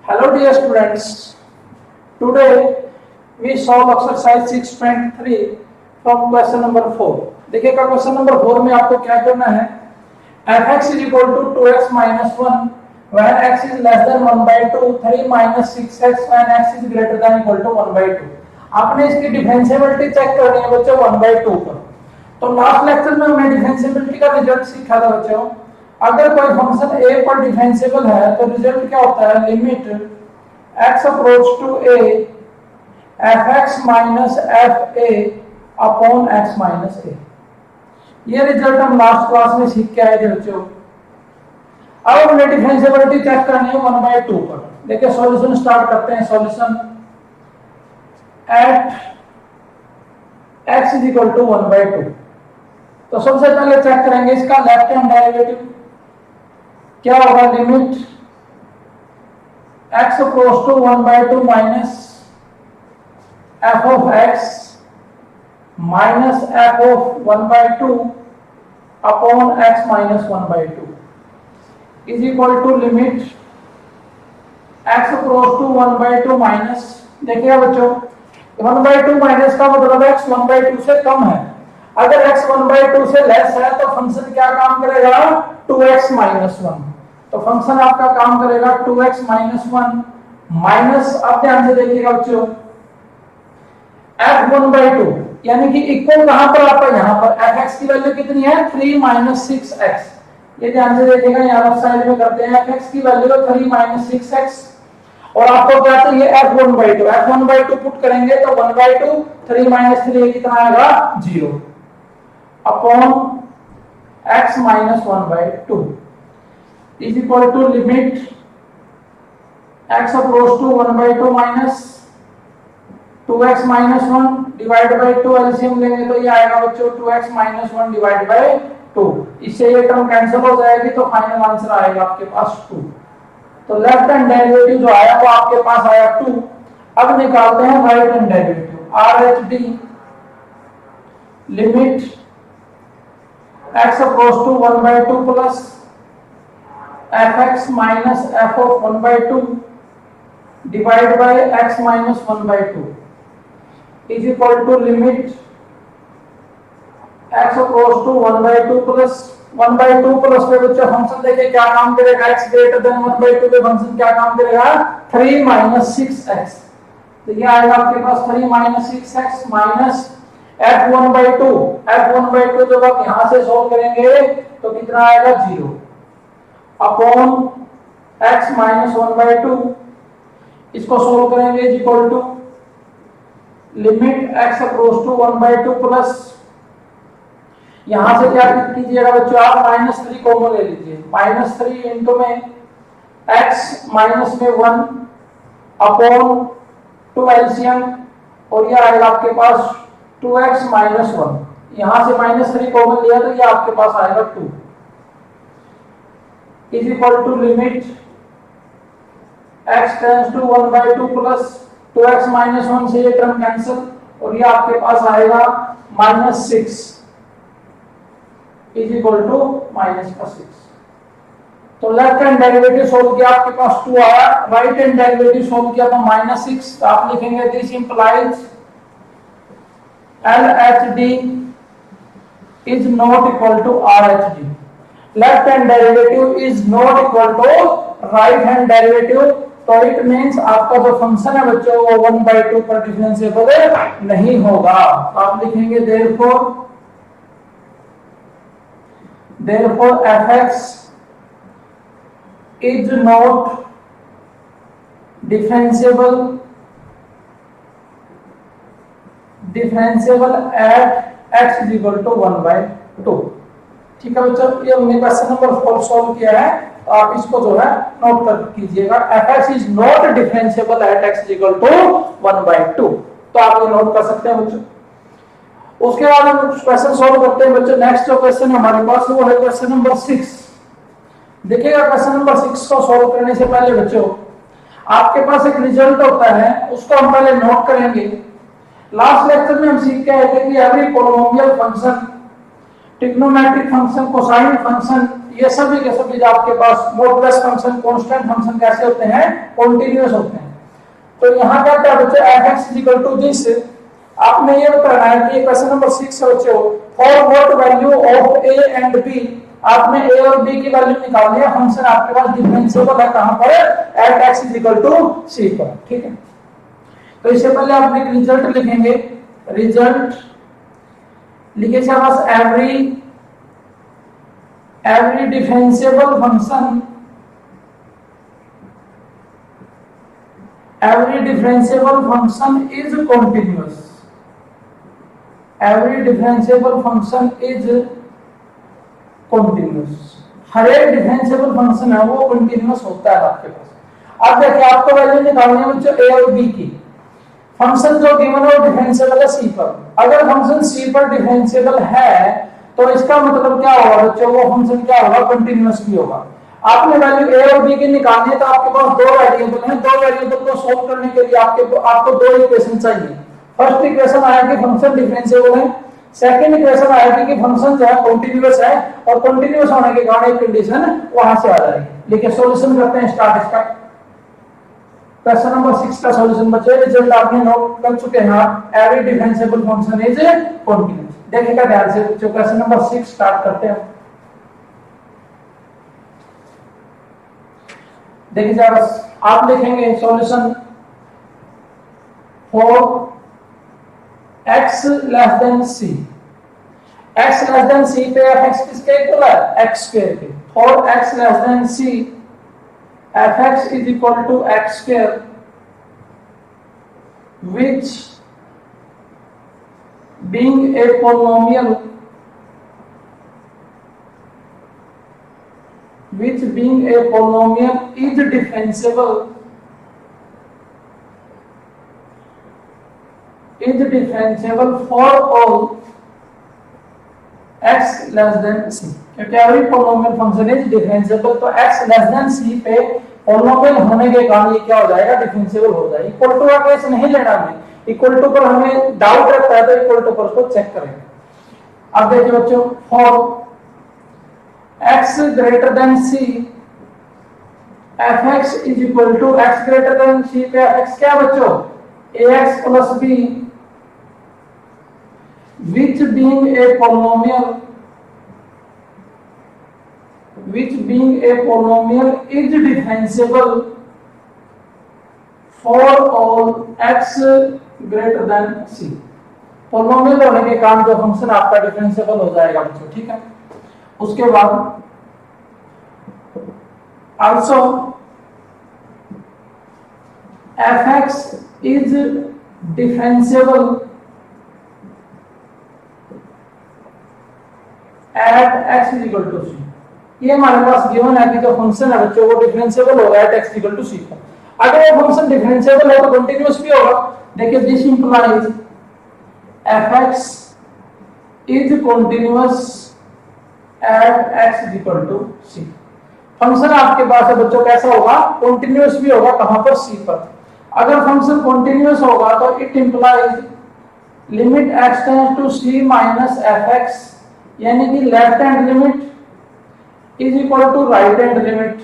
Hello dear students, today we solve exercise 6.3 from question number 4. देखिएगा question number 4 में आपको क्या करना है, fx is equal to 2x minus 1 when x is less than 1 by 2, 3 minus 6x when x is greater than equal to 1 by 2. आपने इसकी differentiability check करनी है बच्चों 1 by 2 पर। तो लास्ट लेक्चर में हमने डिफरेंशिएबिलिटी का रिजल्ट सीखा था बच्चों। अगर कोई फंक्शन a पर डिफरेंशिएबल है तो रिजल्ट क्या होता है, limit x approach to a fx minus fa upon x minus a। ये रिजल्ट हम लास्ट क्लास में सीख के आए थे बच्चों। अब हमने डिफरेंशिएबिलिटी चेक करनी है 1 by 2 पर। देखिए सॉल्यूशन स्टार्ट करते हैं। Solution at x is equal to 1 by 2। तो सबसे पहले चेक करेंगे इसका लेफ्ट हैंड डेरिवेटिव क्या होगा, limit x approach to 1 by 2 minus f of x minus f of 1 by 2 upon x minus 1 by 2 is equal to limit x approach to 1 by 2 minus, देखिए बच्चों 1 by 2 minus का मतलब x 1 by 2 से कम है। अगर x 1 by 2 से less है तो फंक्शन क्या काम करेगा, 2x माइनस 1। तो फंक्शन आपका काम करेगा 2x माइनस 1 माइनस, अब ध्यान से देखिएगा बच्चों f 1 by 2 यानी कि इक्वल कहां पर आता है, यहां पर fx की वैल्यू कितनी है 3 माइनस 6x। ये ध्यान से देखिएगा, यहां लेफ्ट साइड में करते हैं fx की वैल्यू 3 माइनस 6x और आपको क्या चाहिए f1 by 2। f1 by 2 put करेंगे तो 1 by 2 3 माइनस 3 कितना आएगा 0 upon x minus 1 by 2 is equal to limit x approach to 1 by 2 minus 2x minus 1 divide by 2। LCM लेंगे तो ये आएगा बच्चों 2x माइनस 1 डिवाइड बाय 2। इससे ये टर्म कैंसिल हो जाएगी तो फाइनल आंसर आएगा आपके पास 2। तो लेफ्ट हैंड डेरिवेटिव जो आया वो आपके पास आया 2। अब निकालते हैं right hand derivative. RHD limit x approach to 1 by 2 plus fx minus f of 1 by 2 divide by x minus 1 by 2 is equal to limit x approach to 1 by 2 plus 1 by 2 plus पे बच्चों function देखिए क्या काम करेगा, x greater then 1 by 2 पे function क्या काम करेगा 3 माइनस 6x। तो ये आएगा आपके पास 3 minus 6x minus f1 by 2। f1 by 2 जब आप यहां से सॉल्व करेंगे तो कितना आएगा 0 अपॉन x माइनस 1 by 2। इसको सॉल्व करेंगे is equal to limit x approach to 1 by 2 plus यहां से क्या कीजिएगा बच्चों आप माइनस 3 कॉमन ले लीजिए। माइनस 3 इंटू में x माइनस में 1 अपॉन 2 एलसीएम और ये आएगा आपके पास 2x माइनस 1। यहां से माइनस 3 कॉमन लिया तो ये आपके पास आएगा 2 is equal to limit x tends to 1 by 2 plus 2x minus 1 से ये टर्म कैंसिल और ये आपके पास आएगा minus 6 is equal to minus का 6। तो लेफ्ट हैंड डेरिवेटिव सोल्व किया आपके पास 2 आया, राइट हैंड डेरिवेटिव सोल्व किया तो माइनस 6। तो आप लिखेंगे this implies LHD is not equal to RHD। Left hand derivative is not equal to right hand derivative. तो इट मींस आपका जो फंक्शन है बच्चों वो 1 by 2 पर डिफरेंशिएबल नहीं होगा। तो आप लिखेंगे therefore fx is not differentiable at x is equal to 1 by 2। ठीक है बच्चों, ये हमने क्वेश्चन नंबर 4 सॉल्व किया है। तो आप इसको जो है नोट कर कीजिएगा, fx is not differentiable at x is equal to 1 by 2। तो आप ये नोट कर सकते हैं बच्चों। उसके बाद हम क्वेश्चन सॉल्व करते हैं बच्चों। नेक्स्ट जो क्वेश्चन हमारे पास वो है क्वेश्चन नंबर 6। देखिएगा क्वेश्चन नंबर 6 को सॉल्व करने से पहले बच्चों आपके पास एक रिजल्ट होता है, उसको हम पहले नोट करेंगे। लास्ट लेक्चर में हम सीख के आए थे कि every polynomial function trigonometric function, cosine function, ये सभी के सभी जो आपके पास मॉडुलस फंक्शन, कांस्टेंट फंक्शन कैसे होते हैं, कॉन्टिन्यूअस होते हैं। तो यहाँ क्या क्या बच्चे fx इक्वल टू दिस, आपने ये बताना है कि क्वेश्चन नंबर 6 बच्चों, for what value of a and b, आपने a और b की वैल्यू निकालनी है, फंक्शन आपके पास डिफरेंशिएबल है कहां पर, at x equal to c पर, ठीक है। तो इससे पहले आप एक रिजल्ट लिखेंगे, रिजल्ट लिखिए बस every differentiable function, every differentiable function is continuous, every differentiable function is continuous, हर एक डिफरेंशिएबल फंक्शन है वो कंटिन्यूअस होता है आपके पास। अब देखिए आपको वैल्यू निकालनी है बच्चों a और b की, फंक्शन जो गिवन है डिफरेंशिएबल है c पर, अगर फंक्शन c पर डिफरेंशिएबल है तो इसका मतलब क्या होगा बच्चों, वो फंक्शन क्या होगा, कंटिन्यूअस भी होगा। आपने वैल्यू a और b की निकालनी है तो आपके पास दो वेरिएबल हैं, दो वेरिएबल को सॉल्व करने के लिए आपको दो इक्वेशन चाहिए। फर्स्ट इक्वेशन आएगी फंक्शन डिफरेंशिएबल है, सेकंड इक्वेशन आएगी कि फंक्शन जो है कंटीन्यूअस है, और कंटीन्यूअस होने के कारण एक कंडीशन वहां से आ जाएगी। देखिए सॉल्यूशन करते हैं स्टार्ट इसका। क्वेश्चन नंबर 6 का सॉल्यूशन बच्चे, रिजल्ट आपने नोट कर चुके हैं आप, every differentiable function is continuous. देखिएगा ध्यान से बच्चों, क्वेश्चन नंबर 6 स्टार्ट करते हैं। देखिए बस आप लिखेंगे solution for x less than c, x less than c पे fx किसके इक्वल है, x स्क्वायर के। For x less than c fx is equal to x square, which being a polynomial, which being a polynomial is differentiable, is differentiable for all x less than c, क्योंकि every polynomial function is differentiable, तो x less than c पे polynomial होने के कारण ये क्या हो जाएगा, डिफरेंशिएबल हो जाएगा। इक्वल टू का केस नहीं लेना हमें, इक्वल टू पर हमें डाउट रहता है तो इक्वल टू पर उसको चेक करेंगे। अब देखिए बच्चों, for x greater than c fx is equal to, x greater than c पे fx क्या बच्चों, ax plus b, which being a polynomial, which being a polynomial is differentiable for all x greater than c, polynomial होने के कारण जो function आपका differentiable हो जाएगा बच्चों, ठीक है। उसके बाद also fx is differentiable at x is equal to c, ये हमारे पास गिवन है कि जो फंक्शन है बच्चों वो डिफरेंशिएबल होगा at x equal to c पर। अगर वो फंक्शन डिफरेंशिएबल है तो कंटीन्यूअस भी होगा। देखिए this implies fx is continuous at x is equal to c, function आपके पास है बच्चों कैसा होगा, कंटीन्यूअस भी होगा, कहां पर, c पर। अगर फंक्शन कंटीन्यूअस होगा तो it implies limit x tends to c minus fx, यानी कि left hand limit is equal to right hand limit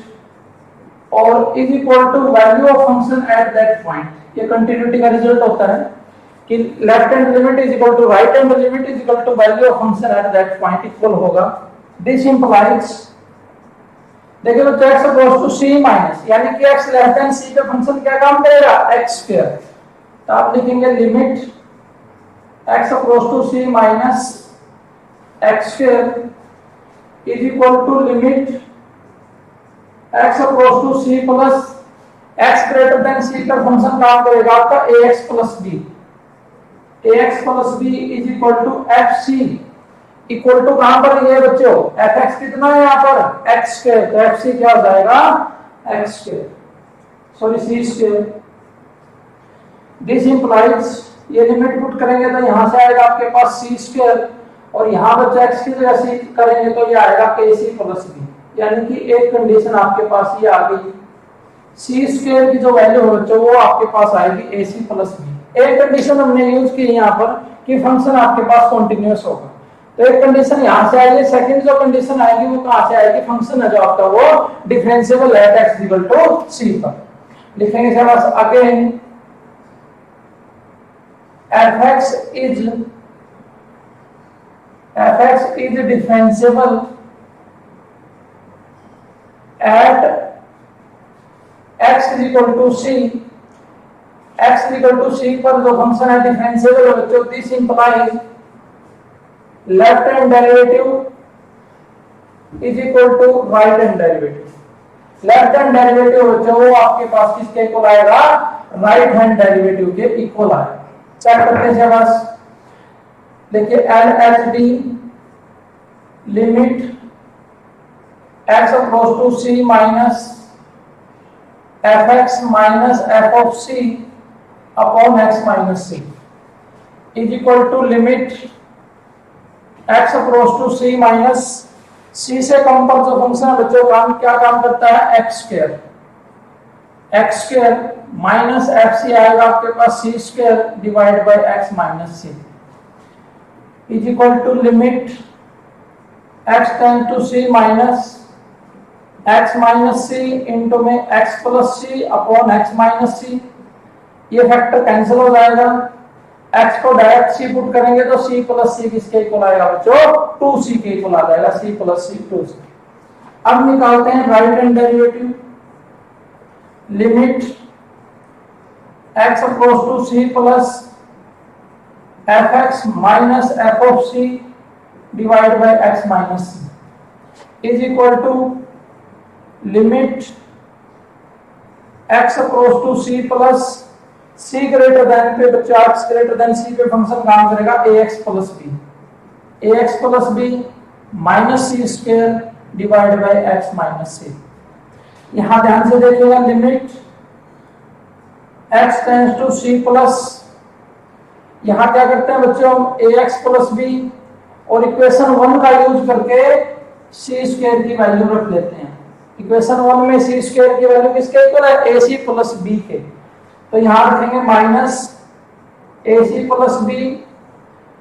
और is equal to value of function at that point. ये कंटिन्यूटी का result होता है कि left hand limit is equal to right hand limit is equal to value of function at that point equal होगा। This implies, देखिए तो x approach to c minus, यानी कि x लेस देन c पे function क्या काम करेगा, x square. तो आप लिखेंगे limit x approach to c minus x square is equal to limit x approach to c plus x greater than c का फंक्शन काम करेगा आपका ax plus b, ax plus b is equal to fc, equal to कहां पर ये बच्चों, fx कितना है यहाँ पर, x स्क्वायर, तो fc क्या हो जाएगा, x square, sorry c square. This implies, ये लिमिट पुट करेंगे तो यहां से आएगा आपके पास c स्क्वायर, और यहां बच्चा x की जगह c करेंगे तो ये आएगा ac प्लस b, यानी कि एक कंडीशन आपके पास ये आ गई, c स्क्वायर की जो वैल्यू हो बच्चों वो आपके पास आएगी ac प्लस b। एक कंडीशन हमने यूज की यहाँ पर कि फंक्शन आपके पास कंटीन्यूअस होगा। तो एक कंडीशन यहां से आएगी, सेकंड जो कंडीशन आएगी वो कहां से आएगी, फंक्शन है जो आपका वो डिफरेंशिएबल है x इक्वल टू c पर। लिखेंगे जब again fx is differentiable at x is equal to c, x is equal to c पर जो फंक्शन है डिफरेंशिएबल है बच्चों, this implies left hand derivative is equal to right hand derivative. Left hand derivative बच्चों वो आपके पास किसके इक्वल आएगा, राइट हैंड डेरिवेटिव के इक्वल आएगा। चेक करते हैं बस, देखिए LHD limit x approach to c minus fx minus f of c upon x minus c is equal to limit x approach to c minus c से कम पर जो function है बच्चों काम क्या काम करता है, x square minus f c आएगा आपके पास c square divide by x minus c is equal to limit x tend to c minus x minus c into में x plus c upon x minus c। ये factor cancel हो जाएगा, x को direct c put करेंगे तो c plus c किसके equal आएगा बच्चों, 2c के इक्वल आ जाएगा, c प्लस c 2c। अब निकालते हैं right hand derivative, limit x approach to c plus fx minus f of c divide by x minus c is equal to limit x approach to c plus c greater than पे बच्चा x greater than c पे function काम करेगा ax plus b minus c square divide by x minus c। यहां ध्यान से देखिएगा, limit x tends to c plus, यहां क्या करते हैं बच्चों हम ax प्लस b और इक्वेशन 1 का यूज करके c स्क्वायर की वैल्यू रख लेते हैं। इक्वेशन 1 में c स्क्वायर की वैल्यू किसके इक्वल है, ac प्लस b के, तो यहां रखेंगे minus ac plus b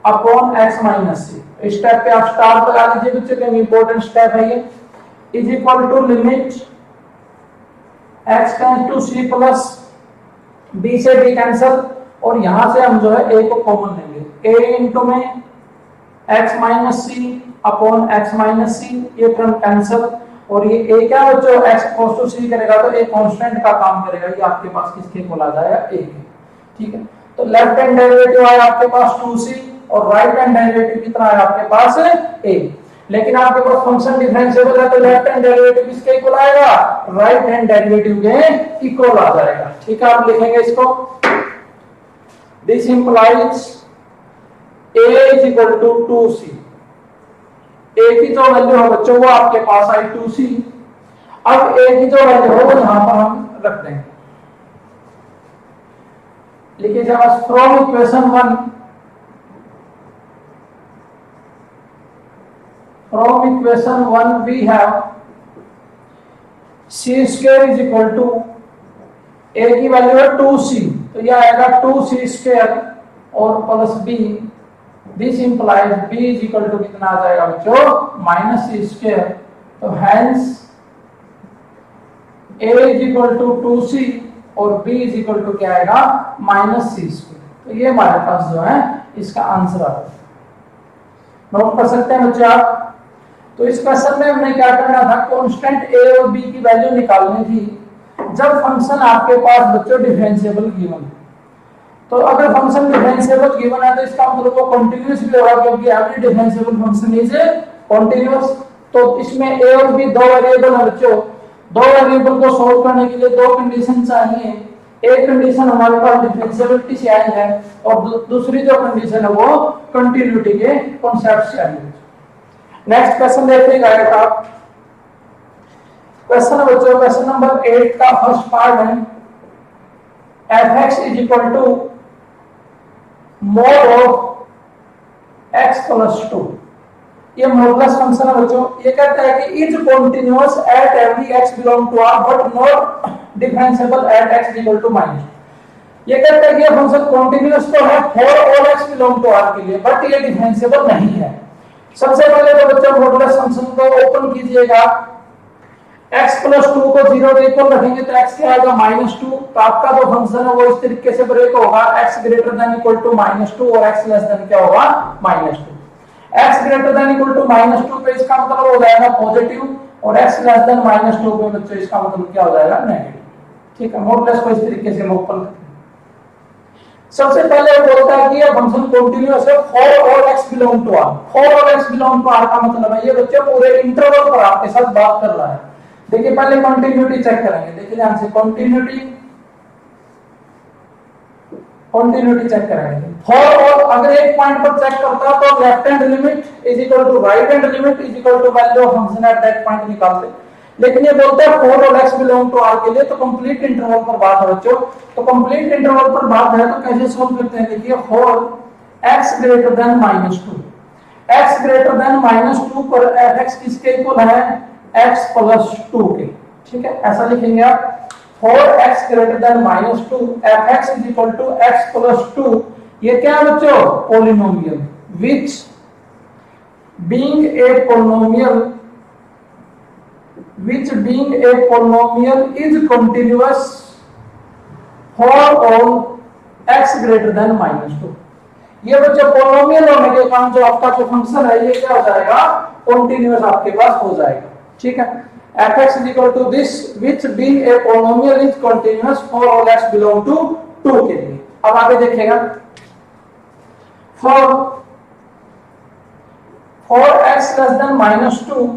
upon x minus c। इस स्टेप पे आप स्टार लगा लीजिए बच्चों, का इंपॉर्टेंट स्टेप है ये। Is equal to limit x tends to c plus b से b कैंसिल और यहां से हम जो है a को कॉमन लेंगे, a इंटू में x minus c upon x minus c, ये टर्म कैंसिल और ये a क्या बच्चों x cos टू c करेगा तो a कांस्टेंट का काम करेगा, ये आपके पास किसके इक्वल आ जाएगा a के। ठीक है, तो लेफ्ट हैंड डेरिवेटिव आया आपके पास 2c और राइट हैंड डेरिवेटिव कितना है आपके पास a। लेकिन आपके पास फंक्शन डिफरेंशिएबल है तो लेफ्ट हैंड डेरिवेटिव किसके इक्वल आएगा, राइट हैंड डेरिवेटिव के इक्वल आ जाएगा। ठीक है, आप लिखेंगे इसको, this implies a is equal to 2c। a की जो वैल्यू है बच्चों वो आपके पास आई 2c। अब a की जो वैल्यू है वो यहां पर हम रख देंगे, लिखिए जब from equation 1, from equation 1 we have c square is equal to a की वैल्यू है 2c, तो यह आएगा 2c स्क्वायर और plus b, this implies b is equal to कितना आ जाएगा बच्चों माइनस c स्क्वायर, तो hence a is equal to 2c और b इज इक्वल टू क्या आएगा माइनस c स्क्वायर। तो ये हमारे पास जो है इसका आंसर आ जाएगा। नोट कर सकते हैं बच्चे आप। तो इस क्वेश्चन में हमने क्या करना था, कांस्टेंट a और b की वैल्यू निकालनी थी जब फंक्शन आपके पास बच्चों डिफरेंशिएबल गिवन है। तो अगर फंक्शन डिफरेंशिएबल गिवन है तो इसका मतलब वो कंटीन्यूअस भी होगा, क्योंकि every differentiable function is continuous. तो इसमें a और b दो वेरिएबल है बच्चों, दो वेरिएबल को सॉल्व करने के लिए दो कंडीशन चाहिए। एक कंडीशन हमारे पास डिफरेंशिएबिलिटी से आई है और दूसरी जो कंडीशन है वो कंटिन्यूटी के कॉन्सेप्ट से आई है। नेक्स्ट क्वेश्चन देखिएगा आप, क्वेश्चन बच्चों क्वेश्चन नंबर 8 का फर्स्ट पार्ट है, fx is equal to mod of x plus 2। ये मॉडुलस फंक्शन है बच्चों, ये कहता है कि is continuous at every x belong to r but not differentiable at x equal to minus. ये कहता है कि ये फंक्शन कंटीन्यूअस तो है for all x belong to r के लिए, बट ये डिफरेंशिएबल नहीं है। सबसे पहले तो बच्चों मॉडुलस फंक्शन को ओपन कीजिएगा, x प्लस 2 को 0 के इक्वल रखेंगे तो x क्या आएगा -2। तो आपका जो फंक्शन है वो इस तरीके से ब्रेक होगा, x greater than equal to -2 और x लेस देन क्या होगा -2। x greater than equal to -2 पे इसका मतलब हो जाएगा पॉजिटिव और x लेस देन -2 पे बच्चों इसका मतलब क्या हो जाएगा नेगेटिव। ठीक है, मॉडुलस को इस तरीके से ओपन करें। सबसे पहले वो बोलता है कि ये फंक्शन कंटीन्यूअस है for all x belong to r। For all x belong to r का मतलब है ये बच्चे पूरे इंटरवल पर आपके साथ बात कर रहा है। देखिए पहले कंटिन्यूटी चेक करेंगे, देखिए ध्यान से कंटिन्यूटी चेक करेंगे। फॉर ऑल अगर एक पॉइंट पर चेक करता है तो left hand limit is equal to right hand limit is equal to value of function at that point निकालते हैं। लेकिन ये बोलता है for all x belong to r के लिए तो कंप्लीट इंटरवल पर बात है बच्चों। तो कंप्लीट इंटरवल पर बात है तो कैसे सॉल्व करते हैं, देखिए for x greater than -2, x greater than -2 पर fx किसके इक्वल है x प्लस 2 के। ठीक है, ऐसा लिखेंगे आप for x greater than -2 fx is equal to x plus 2। ये क्या है बच्चों, polynomial which being a polynomial is continuous for all x greater than -2। ये बच्चों पोलिनोमियल होने के कारण जो आपका जो फंक्शन है ये क्या हो जाएगा, कंटीन्यूअस आपके पास हो जाएगा। ठीक है, fx is equal to this which being a polynomial is continuous for all x belong to 2 के लिए। अब आगे देखिएगा for x less than -2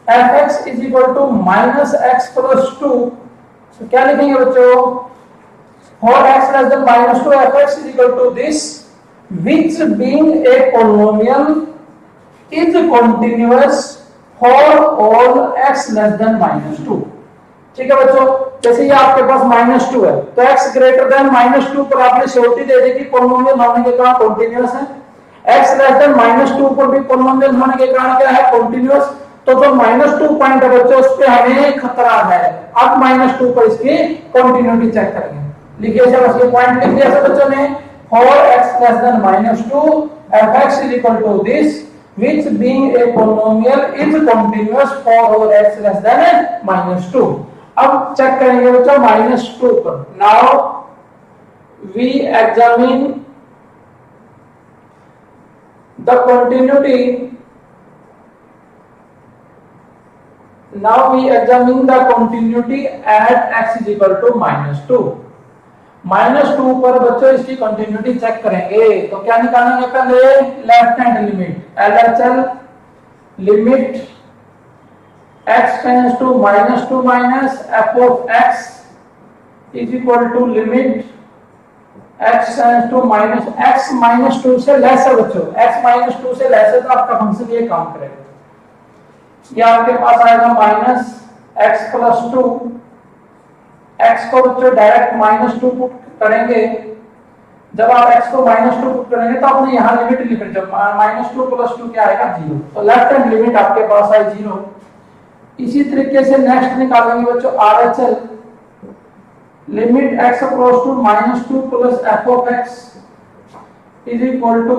fx is equal to -x plus 2। तो क्या लिखेंगे बच्चों, for x less than -2 fx is equal to this which being a polynomial is continuous for all x less than -2। ठीक है बच्चों, जैसे ये आपके पास -2 है तो x ग्रेटर देन -2 पर आपने श्योरिटी दे दी कि पोलिनोमियल होने के कारण कंटीन्यूअस है, x लेस देन -2 पर भी पोलिनोमियल होने के कारण क्या है कंटीन्यूअस। तो जो -2 पॉइंट है बच्चों उस पे हमें खतरा है। अब -2 पर इसकी कंटिन्यूटी चेक करेंगे, लिखिए सर बस ये पॉइंट लिख दिया सर बच्चों ने, for x less than -2 fx is equal to this which being a polynomial is continuous for all x less than -2। अब चेक करेंगे बच्चों -2 पर। Now we examine the continuity, now we examine the continuity at x is equal to -2। -2 पर बच्चों इसकी continuity check करेंगे तो क्या निकालेंगे, पहले left hand limit LHL limit x tends to -2 minus f of x is equal to limit x tends to x -2 से less है बच्चों, x -2 से लेस है तो आपका फंक्शन ये काम करेगा। ये आपके पास आएगा -x प्लस 2, x को बच्चों डायरेक्ट -2 पुट करेंगे। जब आप x को -2 पुट करेंगे तो आपने यहाँ लिमिट लिख दी, -2 प्लस 2 क्या आएगा 0। तो लेफ्ट हैंड लिमिट आपके पास आई 0। इसी तरीके से नेक्स्ट निकालेंगे बच्चों RHL limit x approach to -2 plus f of x is equal to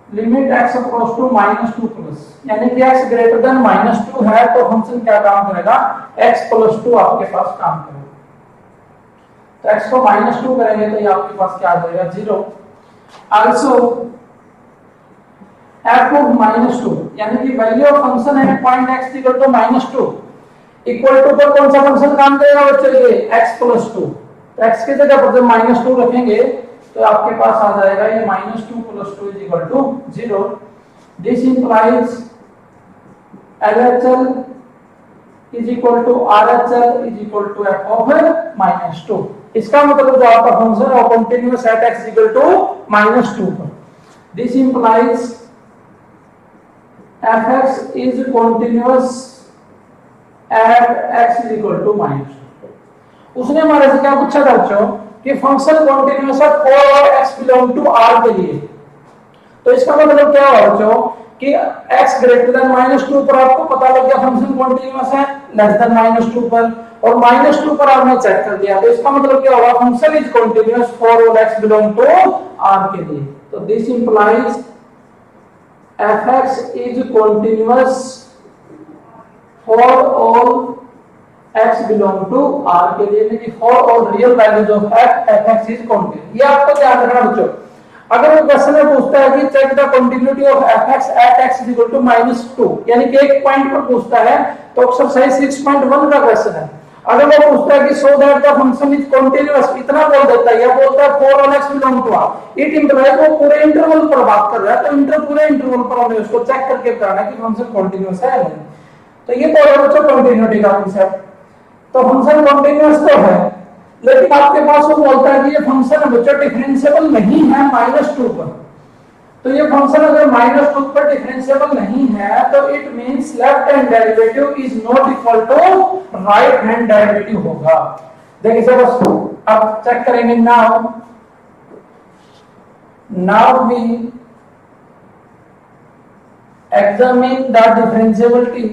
limit x approach to -2 plus, यानी कि x ग्रेटर देन -2 है तो फंक्शन क्या काम करेगा, x प्लस 2 आपके पास काम करेगा। तो x को -2 करेंगे तो ये आपके पास क्या आ जाएगा 0। आल्सो f of -2 यानी कि वैल्यू ऑफ फंक्शन है point x equal to -2 equal to पर कौन सा फंक्शन काम करेगा बच्चों, ये x प्लस 2। तो x की जगह पर जब -2 रखेंगे तो आपके पास आ जाएगा ये -2 plus 2 is equal to 0। This implies LHL is equal to RHL is equal to f of -2। इसका मतलब जो आपका फंक्शन है continuous at x equal to -2 पर। This implies fx is continuous at x is equal to -2। उसने हमारे से क्या पूछा था बच्चों कि फंक्शन कंटीन्यूअस है for x belong to r के लिए। तो इसका मतलब क्या हुआ बच्चों कि x ग्रेटर देन -2 पर आपको पता लग गया फंक्शन कंटीन्यूअस है, लेस देन -2 पर और -2 पर आपने चेक कर दिया। तो इसका मतलब क्या होगा, function is continuous for all x belong to r के लिए। तो this implies fx is continuous for all x belong to R के लिए, यानी कि for all real values of fx is continuous। ये आपको ध्यान रखना बच्चों। अगर वो क्वेश्चन में पूछता है कि check the continuity of fx at x is equal to -2, यानी कि एक पॉइंट पर पूछता है, तो एक्सरसाइज 6.1 का क्वेश्चन है। अगर वो पूछता है कि so that the function is continuous, इतना बोल देता है, या बोलता है for all x belong to R, it implies वो पूरे इंटरवल पर बात कर रहा है, तो पूरे इंटरवल पर हमें उसको चेक करके बताना है कि फंक्शन कंटीन्यूअस है या नहीं। तो ये तो है बच्चों कंटीन्यूटी का कांसेप्ट। तो फंक्शन कंटीन्यूअस तो है, लेकिन आपके पास वो बोलता है कि ये फंक्शन बच्चों डिफरेंशिएबल नहीं है -2 पर। तो ये फंक्शन अगर -2 पर डिफरेंशिएबल नहीं है, तो it means left hand derivative is not equal to right hand derivative होगा। देखिए बस अब चेक करेंगे। Now we examine the differentiability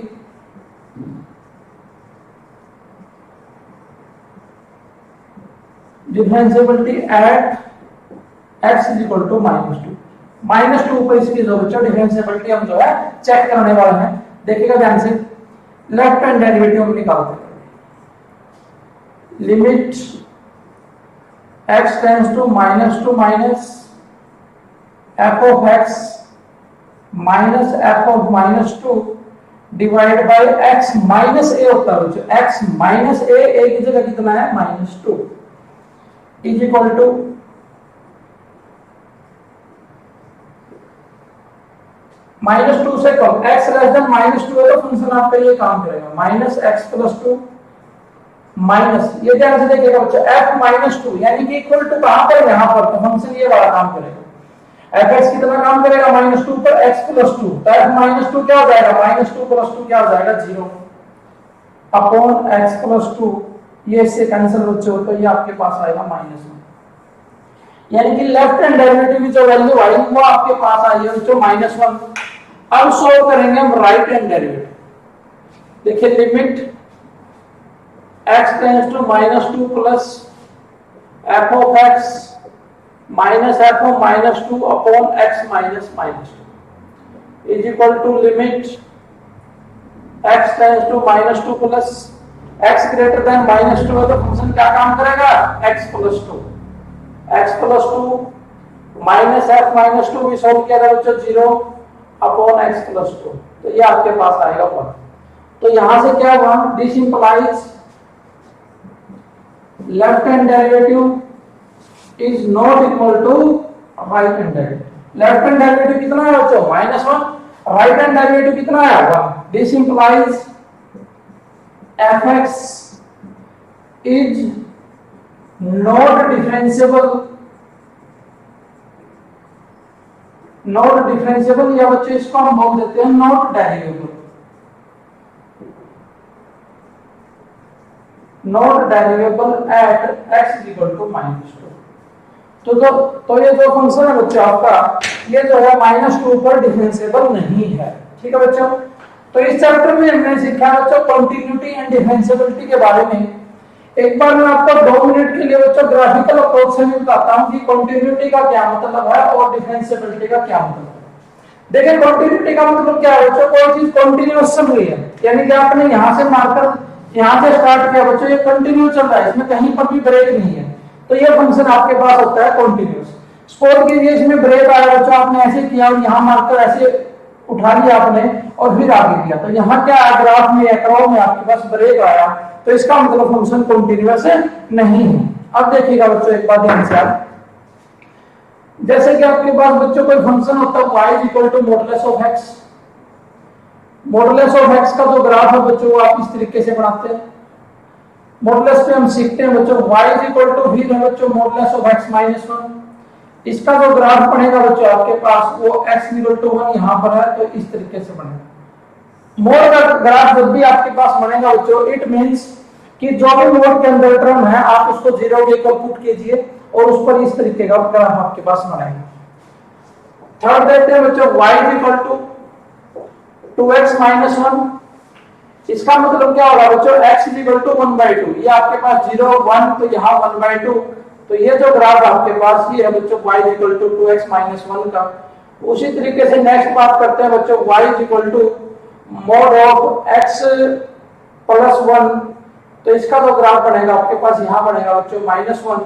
at x is equal to -2। -2 पर इसकी जो बच्चों डिफरेंशिएबिलिटी हम जो है चेक करने वाले हैं। देखिएगा ध्यान से, लेफ्ट हैंड डेरिवेटिव हम निकालते हैं। Limit x tends to -2 minus f of x minus f of -2 divide by x minus a होता है बच्चों। x माइनस a की जगह कितना है -2 इज इक्वल टू -2 से कम, x लेस देन -2 है तो फंक्शन आपका ये काम करेगा -x+2 माइनस, ये ध्यान से देखिएगा बच्चा, f-2 यानी कि इक्वल टू कहां पर, यहां पर, तो फंक्शन ये वाला काम करेगा। fx कितना काम करेगा -2 पर x+2, तो f-2 क्या हो जाएगा, -2+2 क्या हो जाएगा 0 अपॉन x+2, ये इससे कैंसिल बच्चों, तो ये आपके पास आएगा -1, यानी कि लेफ्ट हैंड डेरिवेटिव की जो वैल्यू आई वो आपके पास आई है बच्चों -1। अब सॉल्व करेंगे हम राइट हैंड डेरिवेटिव। देखिए limit x tends to -2 plus f of x minus f of -2 upon x minus -2 is equal to limit x tends to -2 plus x greater than -2 है तो फंक्शन क्या काम करेगा x+2 माइनस f -2 भी solve किया था बच्चों 0 अपॉन x+2, तो ये आपके पास आएगा 1। तो यहां से क्या हुआ, this implies left hand derivative is not equal to right hand derivative. Left hand derivative कितना है बच्चों -1, राइट हैंड डेरिवेटिव कितना है 1। This implies fx is not differentiable, या बच्चों इसको हम बोल देते हैं not derivable at x is equal to -2। तो ये जो फंक्शन है बच्चों आपका, ये जो है -2 पर डिफरेंशिएबल नहीं है। ठीक है बच्चों, तो इस चैप्टर में हमने सीखा बच्चों कंटिन्यूटी एंड डिफरेंशिएबिलिटी के बारे में। एक बार मैं आपको 2 मिनट के लिए बच्चों ग्राफिकल अप्रोच से बताता हूं कि कंटिन्यूटी का क्या मतलब है और डिफरेंशिएबिलिटी का क्या मतलब है। देखिए कंटिन्यूटी का मतलब क्या है बच्चों, कोई चीज कंटीन्यूअस चल रही है, यानी कि आपने यहां से मार्कर यहां से स्टार्ट किया बच्चों, ये कंटिन्यू चल रहा है, इसमें कहीं पर भी ब्रेक नहीं है, तो ये फंक्शन आपके पास होता है कंटिन्यूअस। सपोज कीजिए इसमें ब्रेक आया बच्चों, आपने ऐसे किया और यहां मार्कर ऐसे उठा लिया आपने और फिर आगे किया, तो यहाँ क्या है ग्राफ में कर्व में आपके पास ब्रेक आया, तो इसका मतलब फंक्शन कंटीन्यूअस नहीं है। अब देखिएगा बच्चों एक बात ध्यान से आप, जैसे कि आपके पास बच्चों कोई फंक्शन होता है y equal to modulus of x। Modulus of x का जो ग्राफ है बच्चों वो आप इस तरीके से बनाते हैं। मॉडुलस पे हम सीखते हैं बच्चों y इक्वल टू फिर है बच्चों मॉडुलस ऑफ x -1। इसका जो ग्राफ बनेगा बच्चों आपके पास वो x इक्वल टू 1 यहां पर है, तो इस तरीके से बनेगा। मोड का ग्राफ जब भी आपके पास बनेगा बच्चों, इट मींस कि जो भी मोड के अंदर टर्म है आप उसको 0 के इक्वल पुट कीजिए और उस पर इस तरीके का ग्राफ आपके पास बनेगा। थर्ड देखते हैं बच्चों y इक्वल टू 2x -1। इसका मतलब क्या होगा बच्चों, x इक्वल टू 1/2, ये आपके पास 0 1, तो यहाँ 1/2, तो ये जो ग्राफ आपके पास ये है बच्चों y इक्वल टू 2x -1 का, उसी तरीके से नेक्स्ट बात करते हैं बच्चों y is equal to mod of x plus 1। तो इसका जो ग्राफ बनेगा आपके पास यहाँ बनेगा बच्चों -1।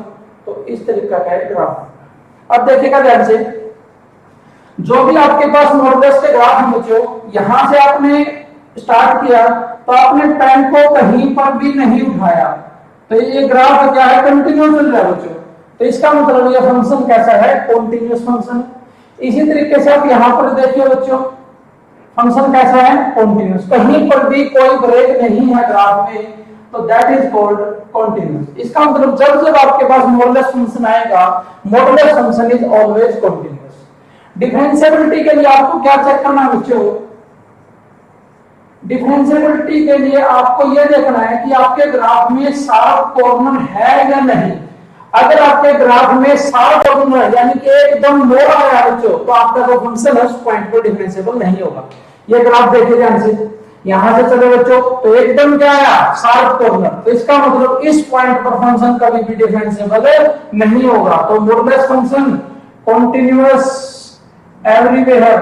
तो इस तरीके का है ग्राफ। अब देखिएगा ध्यान से, जो भी आपके पास मॉडुलस के ग्राफ है बच्चों, यहां से आपने स्टार्ट किया तो आपने पेन को कहीं पर भी नहीं उठाया, तो ये ग्राफ क्या है, कंटिन्यूअस चल रहा है बच्चों। तो इसका मतलब ये फंक्शन कैसा है, कॉन्टिन्यूअस फंक्शन। इसी तरीके से आप यहां पर देखिए बच्चों, फंक्शन कैसा है, कॉन्टिन्यूअस, कहीं पर भी कोई ब्रेक नहीं है ग्राफ में, तो दैट इज कॉल्ड कॉन्टिन्यूअस। इसका मतलब जब जब आपके पास मॉडुलस फंक्शन आएगा, modulus function is always continuous. Differentiability के लिए आपको क्या चेक करना है बच्चों, डिफरेंशिएबिलिटी के लिए आपको यह देखना है कि आपके ग्राफ में शार्प कॉर्नर है या नहीं। अगर आपके ग्राफ में शार्प कॉर्नर है, यानी कि एकदम मोड़ा है बच्चों, तो आपका जो फंक्शन है उस पॉइंट पर डिफरेंशिएबल नहीं होगा। ये ग्राफ देखिए ध्यान से, यहां से चले बच्चों तो एकदम क्या आया, शार्प कॉर्नर, तो इसका मतलब इस पॉइंट पर फंक्शन कभी भी डिफरेंशिएबल नहीं होगा। तो मॉडुलस फंक्शन कॉन्टिन्यूअस एवरीवेयर,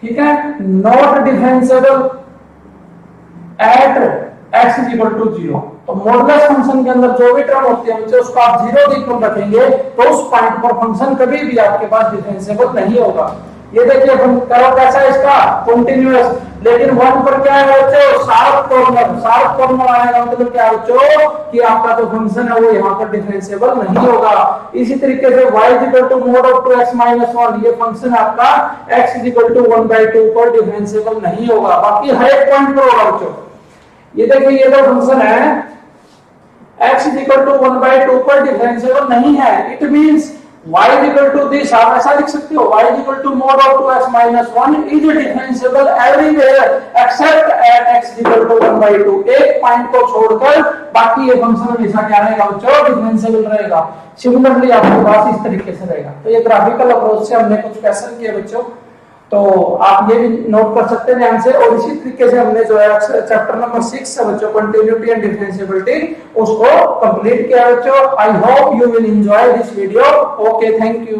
ठीक है, not differentiable at x is equal to 0। तो मॉडुलस फंक्शन के अंदर जो भी टर्म होती है बच्चों, उसको आप 0 देखकर रखेंगे तो उस पॉइंट पर फंक्शन कभी भी आपके पास डिफरेंशिएबल नहीं होगा। ये देखिए करो कैसा है इसका, कॉन्टिन्यूअस, लेकिन 1 पर क्या है बच्चों, शार्प कॉर्नर। शार्प कॉर्नर आएगा मतलब क्या बच्चों, कि आपका जो फंक्शन है वो यहाँ पर डिफरेंशिएबल नहीं होगा। इसी तरीके से y is equal to mod of 2x minus 1, ये फंक्शन आपका x इज इक्वल टू 1/2 पर डिफरेंशिएबल नहीं होगा, बाकी हर एक पॉइंट पर होगा बच्चों। ये देखिए ये जो फंक्शन है x इज इक्वल टू 1/2 पर डिफरेंशिएबल नहीं है, it means y is equal to this, आप ऐसा लिख सकते हो, y is equal to mod of 2x minus 1 is differentiable everywhere except at x is equal to 1/2। एक पॉइंट को छोड़कर बाकी ये फंक्शन हमेशा क्या रहेगा बच्चों, डिफरेंशिएबल रहेगा। सिमिलरली आपके पास इस तरीके से रहेगा। तो ये ग्राफिकल अप्रोच से हमने कुछ क्वेश्चन किए बच्चों, तो आप ये भी नोट कर सकते हैं ध्यान से। और इसी तरीके से हमने जो है चैप्टर नंबर 6 है बच्चों, कंटिन्यूटी एंड डिफरेंशिएबिलिटी, उसको कंप्लीट किया बच्चों। I hope you will enjoy this video. Okay, thank you.